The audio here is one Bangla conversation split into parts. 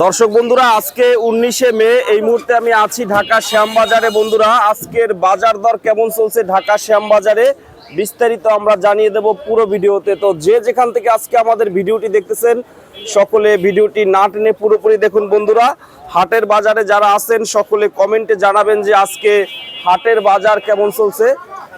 দর্শক বন্ধুরা, আজকে 19শে মে, এই মুহূর্তে আমি আছি ঢাকা শ্যামবাজারে। বন্ধুরা, আজকের বাজার দর কেমন চলছে ঢাকা শ্যামবাজারে বিস্তারিত আমরা জানিয়ে দেব পুরো ভিডিওতে। তো যে যেখান থেকে আজকে আমাদের ভিডিওটি দেখতেছেন সকলে ভিডিওটি না টেনে পুরোপুরি দেখুন। বন্ধুরা, হাটের বাজারে যারা আছেন সকলে কমেন্টে জানাবেন যে আজকে হাটের বাজার কেমন চলছে।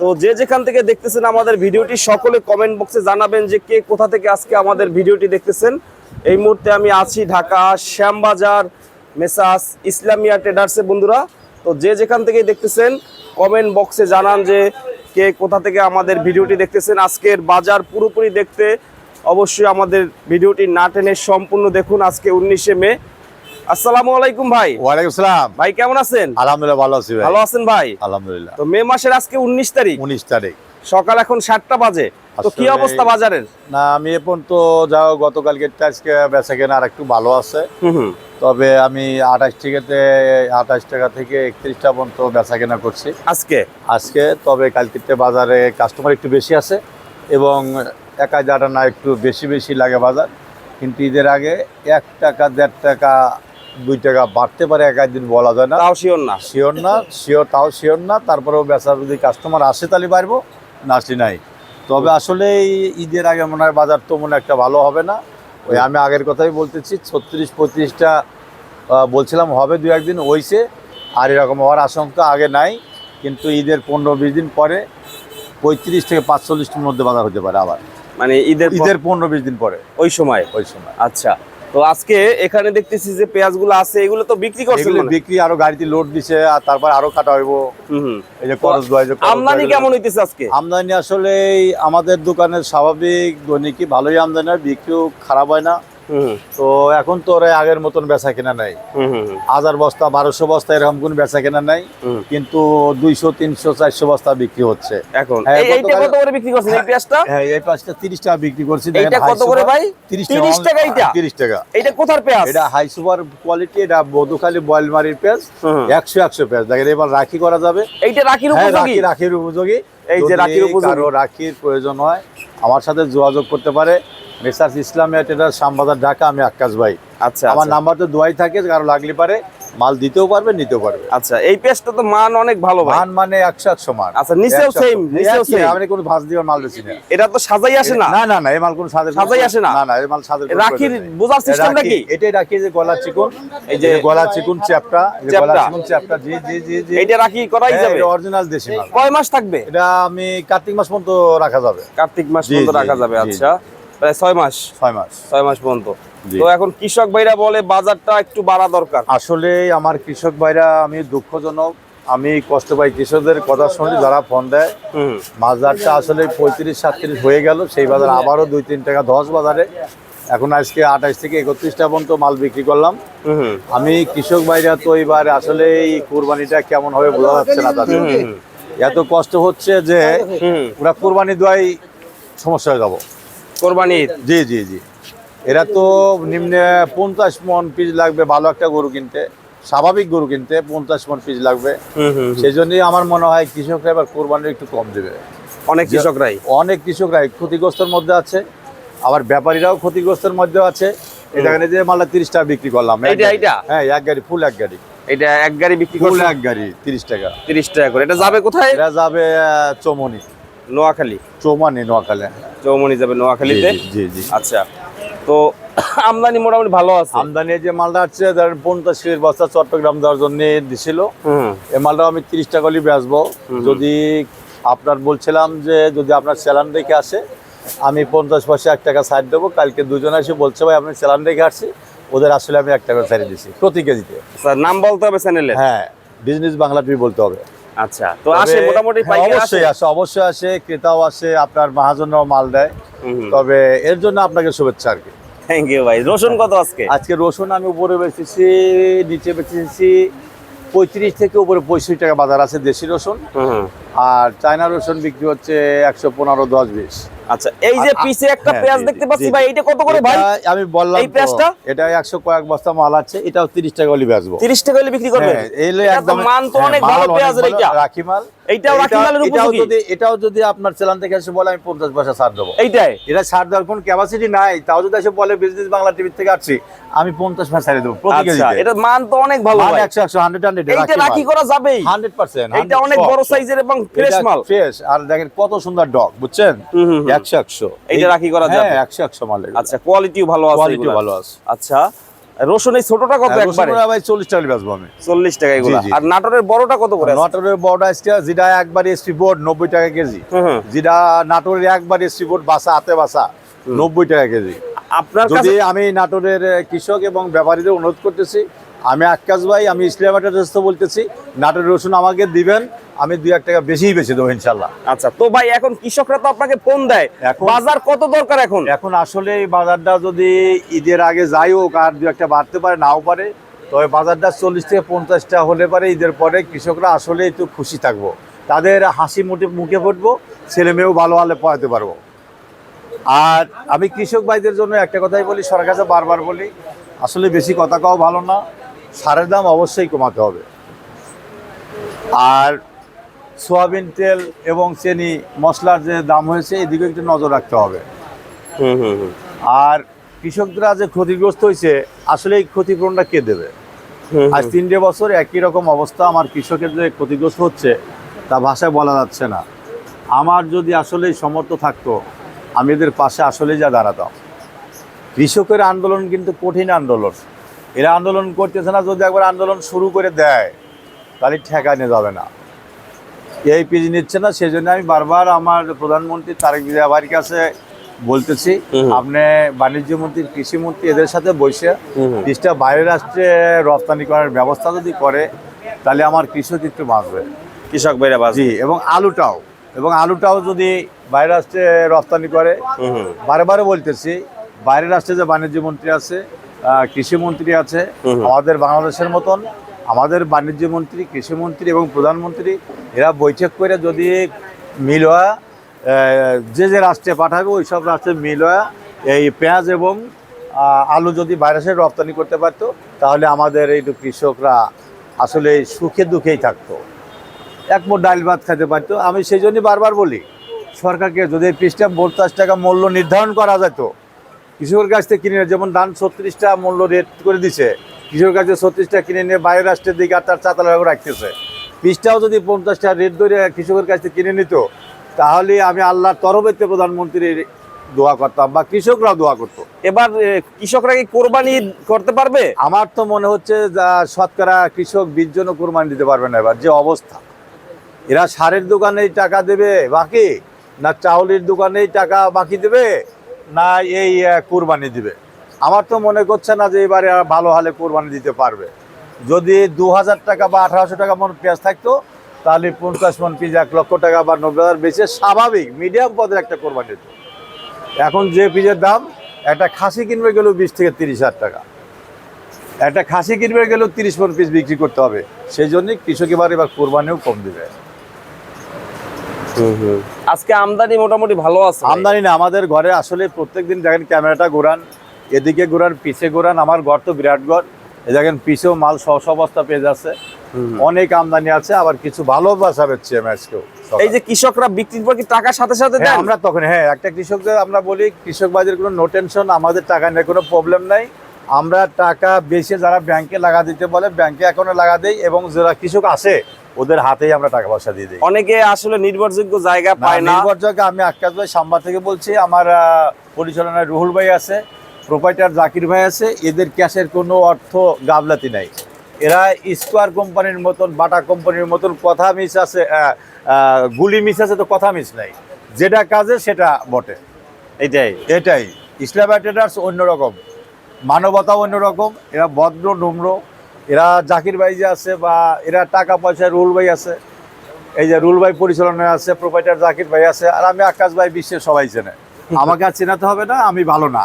তো যে যেখান থেকে দেখতেছেন আমাদের ভিডিওটি সকলে কমেন্ট বক্সে জানাবেন যে কে কোথা থেকে আজকে আমাদের ভিডিওটি দেখতেছেন। এই মুহূর্তে আমি আছি ঢাকা শ্যামবাজার মেসাস ইসলামিয়া ট্রেডার্সে। বন্ধুরা, তো যে যেখান থেকে দেখতেছেন কমেন্ট বক্সে জানান যে কে কোথা থেকে আমাদের ভিডিওটি দেখতেছেন। আজকের বাজার পুরোপুরি দেখতে অবশ্যই আমাদের ভিডিওটি না টেনে সম্পূর্ণ দেখুন। আজকে 19শে মে। আসসালামু আলাইকুম ভাই। ওয়ালাইকুম আসসালাম ভাই, কেমন আছেন? আলহামদুলিল্লাহ, ভালো আছি ভাই। ভালো আছেন ভাই? আলহামদুলিল্লাহ। তো মে মাসের আজকে 19 তারিখ, 19 তারিখ সকাল এখন 7টা বাজে। তো কি অবস্থা বাজারের? না, আমি এখন তো যাও গতকালকে আজকে বেচা কেনা আর একটু ভালো আছে। তবে আমি 28 টাকা থেকে 31 টাকা পর্যন্ত বেচা কেনা করছি আজকে। তবে কালকে বাজারে কাস্টমার একটু বেশি আছে এবং একাই যাটা না একটু বেশি লাগে বাজার। কিন্তু ঈদের আগে 1 টাকা 1.5 টাকা 2 টাকা বাড়তে পারে, এক দিন বলা যায় না। তাও শিওর না। তারপরেও বেচার যদি কাস্টমার আসে তাহলে পারবো, না আসলে নাই। তবে আসলে ঈদের আগে মনে হয় বাজার তো মনে একটা ভালো হবে না। ওই আমি আগের কথাই বলতেছি, 36-35টা বলছিলাম হবে, 2-1 দিন হয়েছে। আর এরকম হওয়ার আশঙ্কা আগে নাই। কিন্তু ঈদের 15-20 দিন পরে 35 থেকে 45টার মধ্যে বাজার হতে পারে আবার, মানে ঈদের 15-20 দিন পরে ওই সময়। আচ্ছা, তো আজকে এখানে দেখতেছি যে পেঁয়াজগুলো আছে, এগুলো তো বিক্রি করছেন? বিক্রি আরো গাড়িতে লোড দিছে, আর তারপর আরো কাটা হইব। এই যে আমদানি কেমন হইতেছে আজকে? আমদানি আসলে আমাদের দোকানের স্বাভাবিক দৈনিকই ভালোই আমদানি হয়, বিক্রিও খারাপ হয় না। তো এখন তো আগের মতন বেচা কেনা নাই। 1000 বস্তা 1200 বস্তা এরকম কোন বেচা কেনা নাই, কিন্তু 200 300 400 বস্তা বিক্রি হচ্ছে এখন। এইটা কত করে বিক্রি করছেন এই পেঁয়াজটা? হ্যাঁ, এই পেঁয়াজটা 30 টাকা বিক্রি করছি। এটা কত করে ভাই? 30 টাকা। এটা 30 টাকা। এটা কোথার পেঁয়াজ? এটা হাই সুপার কোয়ালিটি, এটা বদুখালী বয়েলমারির পেঁয়াজ। 100 পেঁয়াজ দেখেন, এবার রাখি করা যাবে। এইটা রাখির উপযোগী? রাখির উপযোগী। এই যে রাখির উপযোগী, কারো রাখির প্রয়োজন হয় আমার সাথে যোগাযোগ করতে পারে। Messrs Islamia traders, Shyambazar, Dhaka. আমি আক্কাস ভাই। আচ্ছা, আমার নাম্বার তো দোয়াই থাকে, কারো লাগলে পারে মাল দিতেও পারবে, নিতেও পারবে। আচ্ছা, এই পেঁয়াজটা তো মান অনেক ভালো ভাই। মান মানে 100 মান। আচ্ছা, নিচেও সেম? আমি কোনো ভাঁজ দিয়ে মাল বেশি না। এটা তো সাজাই আসে না? না, এই মাল কোনো সাজাই আসে না। না, এই মাল সাজাই। রাখির বোঝার সিস্টেমটা কি? এটাই রাখি যে গলা চিকন, এই যে গলা চিকন চ্যাপটা, জি। এইটা রাখি করাই যাবে? এটা অরিজিনাল দেশি মাল। কয় মাস থাকবে এটা? আমি কার্তিক মাস পর্যন্ত রাখা যাবে। কার্তিক মাস পর্যন্ত রাখা যাবে। আচ্ছা, প্রায় 6 মাস পর্যন্ত। তো এখন কৃষক ভাইরা বলে বাজারটা একটু বাড়া দরকার। আসলে আমার কৃষক ভাইরা, আমি দুঃখজনক, আমি কষ্ট পাই কৃষকদের কথা শুনি যারা ফোন দেয়। বাজারটা আসলে 35-37 হয়ে গেল, সেই বাজার আবারও 2-3 টাকা 10 বাজারে। এখন আজকে 28 থেকে 31 টাকা পর্যন্ত মাল বিক্রি করলাম। আমি কৃষক ভাইরা তো এবার আসলে এই কুরবানিটা কেমন হবে বোঝা যাচ্ছে না তাদের। এত কষ্ট হচ্ছে যে ওরা কুরবানি দেওয়াই সমস্যা হয়ে যাবো। কোরবানির? জি। এরা তো নিম্নে 50 মন পিস লাগবে ভালো একটা গরু কিনতে, স্বাভাবিক গরু কিনতে 50 মন পিস লাগবে। সেই জন্যই আমার মনে হয় কৃষকরা এবার কোরবানি একটু কম দেবে। অনেক কৃষকরাই ক্ষতিগ্রস্তের মধ্যে আছে, আবার ব্যাপারীরাও ক্ষতিগ্রস্তের মধ্যে আছে। এটা যে মালটা 30 টাকা বিক্রি করলাম। হ্যাঁ, এক গাড়ি, ফুল এক গাড়ি। এটা এক গাড়ি বিক্রি করলাম? ফুল এক গাড়ি 30 টাকা। 30 টাকা করে। এটা যাবে কোথায়? এটা যাবে চৌমনি, নোয়াখালী। চৌমনি যাবে নোয়াখালীতে। জি। আচ্ছা, তো আমদানি মোটামুটি ভালো আছে? আমদানি যে মালটা আছে ধরেন 50 কেজির বস্তা চট্টগ্রাম দেওয়ার জন্য দিছিল। এই মালটাও আমি 30 টাকা হলে বেচবো। যদি আপনার বলছিলাম যে যদি আপনার চালান রেখে আসে, আমি 50 পয়সা 1 টাকা ছাড় দেবো। কালকে দুজন এসে বলছে ভাই আপনি চালান রেখে আসছি, ওদের আসলে আমি 1 টাকা ছাড়িয়ে দিচ্ছি প্রতি কেজিতে। স্যার, নাম বলতে হবে চ্যানেলে? হ্যাঁ, বিজনেস বাংলা টিভি বলতে হবে। আচ্ছা, তো আসে মোটামুটি? অবশ্যই আসে, ক্রেতাও আসে, আপনার মহাজনরাও মাল দেয়। তবে এর জন্য আপনাকে শুভেচ্ছা আর কি। থ্যাংক ইউ ভাই। রসুন কত আজকে? রসুন আমি উপরে বেচেছি, নিচে বেচেছি 35 থেকে উপরে 65 টাকা বাজার আছে দেশি রসুন। আর চায়না রসুন বিক্রি হচ্ছে 115-10-20। আচ্ছা, এই যে পিছে একটা পেঁয়াজ দেখতে পাচ্ছি ভাই, এটা কত করে ভাই? আমি বললাম এই পেঁয়াজটা, এটা 100 কয়েক বস্তা মাল আছে, এটাও 30 টাকা হলে বেচবো। 30 টাকা হলে বিক্রি করবে? এলে একদম মান তো অনেক ভালো পেঁয়াজ। এটা রাখি মাল। এইটাও রাখি মালের উপযোগী। এটাও যদি আপনার চালান থেকে এসে বলে আমি 50 পয়সা ছাড় দেবো, এইটাই এটা ছাড় দেওয়ার কোন ক্যাপাসিটি নাই, তাও যদি এসে বলে বিজনেস বাংলা টিভি থেকে আসছি আমি 50 পয়সা ছাড়ে দেবো প্রতি আচ্ছা, কেজিতে। এটা মান তো অনেক ভালো ভাই, 100 100 এইটা রাখি করা যাবেই 100%। এইটা অনেক বড় সাইজের এবং ফ্রেশ মাল, ফ্রেশ। আর দেখেন কত সুন্দর ডগ, বুঝছেন, 100 এইটা রাখি করা যাবে। হ্যাঁ 100 মাল। আচ্ছা, কোয়ালিটিও ভালো আছে, কোয়ালিটি এগুলা। ভালো আছে। আচ্ছা, রসুন এই ছোটটা কত একবারে? রসুনটা ভাই 40 টাকা বেচবো আমি। 40 টাকা এগুলা। জি, জি। আর নাটোরের বড়টা কত করে আছে? নাটোরের বড়টা আজকে যেটা একবার এসটি বোর্ড 90 টাকা কেজি, যেটা নাটোরের একবার এসটি বোর্ড বাসা হাতে বাসা 90 টাকা কেজি। আপনার কাছে যদি আমি নাটোরের কৃষক এবং ব্যাপারীদের অনুরোধ করতেছি, আমি আক্কাস ভাই, আমি ইসলামাবাদের রাস্তা বলতেছি, নাটোরের রসুন আমাকে দিবেন, আমি 2-1 টাকা বেশিই বেশি দেবো ইনশাল্লাহ। আচ্ছা, তো ভাই এখন কৃষকরা তো আপনাকে ফোন দেয়, এখন- বাজার কত দরকার এখন? এখন আসলে এই বাজারটা যদি ঈদের আগে যাই হোক আর 2-1 টা বাড়তে পারে নাও পারে, তবে বাজারটা 40 থেকে 50 টাকা হলে পারে ঈদের পরে কৃষকরা আসলে একটু খুশি থাকবো, তাদের হাসি মুখে ফুটবো, ছেলে মেয়েও ভালো হলে পড়াতে পারবো। আর আমি কৃষক ভাইদের জন্য একটা কথাই বলি, সরকার কাছে বারবার বলি, আসলে বেশি কথা কওয়া ভালো না, সারের দাম অবশ্যই কমাতে হবে। আর সোয়াবিন তেল এবং চিনি মশলার যে দাম হয়েছে এদিকে একটু নজর রাখতে হবে। আর কৃষকরা যে ক্ষতিগ্রস্ত হয়েছে, আসলে এই ক্ষতিপূরণটা কে দেবে? আজ 3 বছর একই রকম অবস্থা, আমার কৃষকের যে ক্ষতিগ্রস্ত হচ্ছে তা ভাষায় বলা যাচ্ছে না। আমার যদি আসলেই সমর্থ থাকতো, আমি এদের পাশে আসলেই যা দাঁড়াতাম। কৃষকের আন্দোলন কিন্তু কঠিন আন্দোলন, এরা আন্দোলন করতেছে না, যদি একবার আন্দোলন শুরু করে দেয় তাহলে ঠেকানো যাবে না। এই পিজ নিচ্ছে না, সেই জন্য আমি বারবার আমার প্রধানমন্ত্রী তারেক জিয়ার কাছে বলতেছি, আপনি বাণিজ্য মন্ত্রী, কৃষিমন্ত্রী এদের সাথে বসে পিসটা বাইরের রাষ্ট্রে রপ্তানি করার ব্যবস্থা যদি করে, তাহলে আমার কৃষক একটু বাঁচবে, কৃষক ভাইরা বাজি। জি। এবং আলুটাও যদি বাইরের রাষ্ট্রে রপ্তানি করে, বারে বারে বলতেছি, বাইরের রাষ্ট্রে যে বাণিজ্য মন্ত্রী আছে, কৃষিমন্ত্রী আছে, আমাদের বাংলাদেশের মতন আমাদের বাণিজ্য মন্ত্রী, কৃষিমন্ত্রী এবং প্রধানমন্ত্রী এরা বৈঠক করে যদি মিল হয়, যে যে রাষ্ট্রে পাঠাবে ওই সব রাষ্ট্রে মিল হয় এই পেঁয়াজ এবং আলু যদি বাইরে রপ্তানি করতে পারতো, তাহলে আমাদের এই কৃষকরা আসলে সুখে দুঃখেই থাকতো, এক মোট ডাল ভাত খেতে পারতো। আমি সেই জন্যই বারবার বলি সরকারকে, যদি এই পিসটা 50 টাকা মূল্য নির্ধারণ করা যেত, কৃষকের কাছ থেকে কিনে, যেমন ধান 36 টাকা মূল্য রেট করে দিছে, কৃষকের কাছে 36 টাকা কিনে নিয়ে বাইরের রাষ্ট্রের দিকে আর তার চাতাল রাখতেছে, পিসটাও যদি 50 টাকা রেট ধরে কৃষকের কাছ থেকে কিনে নিত, তাহলে আমি আল্লাহর তরফেতে প্রধানমন্ত্রীর দোয়া করতাম বা কৃষকরাও দোয়া করতো। এবার কৃষকরা কি কোরবানি করতে পারবে? আমার তো মনে হচ্ছে শতকরা কৃষক 20 জনও কোরবানি দিতে পারবে না এবার যে অবস্থা। এরা সারের দোকানেই টাকা দেবে বাকি, না চাউলের দোকানেই টাকা বাকি দেবে, না এই কোরবানি দিবে। আমার তো মনে করছে না যে এবারে ভালো হালে কোরবানি দিতে পারবে। যদি 2000 টাকা বা 1800 টাকা মন পেঁয়াজ থাকতো, তাহলে 50 মন পিস 1 লক্ষ টাকা বা 90,000 বেচে স্বাভাবিক মিডিয়াম পদের একটা কোরবানি দিত। এখন যে পিসের দাম, একটা খাসি কিনবে গেলেও 20 থেকে 30,000 টাকা, একটা খাসি কিনবে গেলেও 30 মন পিস বিক্রি করতে হবে। সেই জন্যই কৃষক এবার কোরবানিও কম দিবে। আজকে আমদানি মোটামুটি ভালো আছে। আমদানি না, আমাদের ঘরে আসলে প্রত্যেকদিন দেখেন ক্যামেরাটা ঘোরান, এদিকে ঘোরান, পিছে ঘোরান, আমার ঘর তো বিরাট ঘর, এই দেখেন পিছেও মাল সবস্তা পেয়ে যাচ্ছে, অনেক আমদানি আছে, আবার কিছু ভালো বাসা বেচছে আজকেও। এই যে কৃষকরা বিক্রির পর কি টাকা সাথে সাথে দেন? আমরা তখন একটা কৃষকদের আমরা বলি, কৃষক বাজারের কোনো নো টেনশন, আমাদের টাকা নিয়ে কোনো প্রবলেম নাই, আমরা টাকা বেশি যারা ব্যাংকে লাগা দিতে বলে ব্যাংকে এখনো লাগা দেই, এবং যারা কৃষক আসে ওদের হাতেই আমরা টাকা পয়সা দিয়ে দিই। অনেকে আসলে নির্ভরযোগ্য জায়গা পায় না। নির্ভরযোগ্য, আমি আক্কাস ভাই সাম্বা থেকে বলছি, আমার পরিচালনায় রুহুল ভাই আছে, প্রোপাইটার জাকির ভাই আছে, এদের ক্যাশের কোনো অর্থ গাবলাতি নাই। এরা স্কোয়ার কোম্পানির মতন, বাটা কোম্পানির মতন কথা মিস আছে, গুলি মিস আছে, তো কথা মিস নাই, যেটা কাজে সেটা বটে। এটাই ইসলামাবাদ ট্রেডার্স অন্যরকম, মানবতা অন্যরকম, এরা ভদ্র নম্র। এরা জাকির ভাই যে আছে, বা এরা টাকা পয়সা, রুহুল ভাই আছে, এই যে রুহুল ভাই পরিচালনায় আছে, প্রোপাইটার জাকির ভাই আছে, আর আমি আক্কাস ভাই, বিশ্বের সবাই চেনে, আমাকে আর চেনাতে হবে না, আমি ভালো না,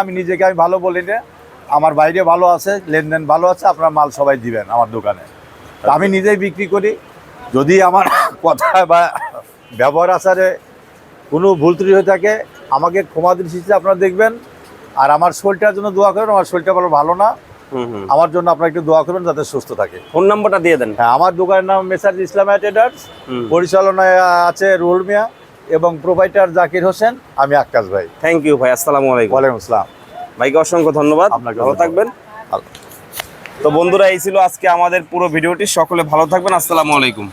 আমি নিজেকে আমি ভালো বলি না, আমার বাইরে ভালো আছে, লেনদেন ভালো আছে, আপনার মাল সবাই দিবেন আমার দোকানে, আমি নিজেই বিক্রি করি। যদি আমার কথায় বা ব্যবহার আচারে কোনো ভুল ত্রুটি হয়ে থাকে, আমাকে ক্ষমা দৃষ্টিতে আপনারা দেখবেন। আর আমার শরীরটার জন্য দোয়া করেন, আমার শরীরটা ভালো না, আমার জন্য আপনারা একটু দোয়া করবেন যাতে সুস্থ থাকে। ফোন নাম্বারটা দিয়ে দেন। হ্যাঁ, আমার দোকানের নাম মেসার্স ইসলামিয়া ট্রেডার্স, পরিচালনায় আছে রুহুল মিয়া এবং প্রোভাইডার জাকির হোসেন, আমি আক্কাস ভাই। থ্যাংক ইউ ভাই, আসসালামু আলাইকুম। ওয়ালাইকুম আসসালাম। ভাইকে অসংখ্য ধন্যবাদ, আপনাকে ভালো থাকবেন। তো বন্ধুরা, এই ছিল আজকে আমাদের পুরো ভিডিওটি। সকলে ভালো থাকবেন, আসসালামু আলাইকুম।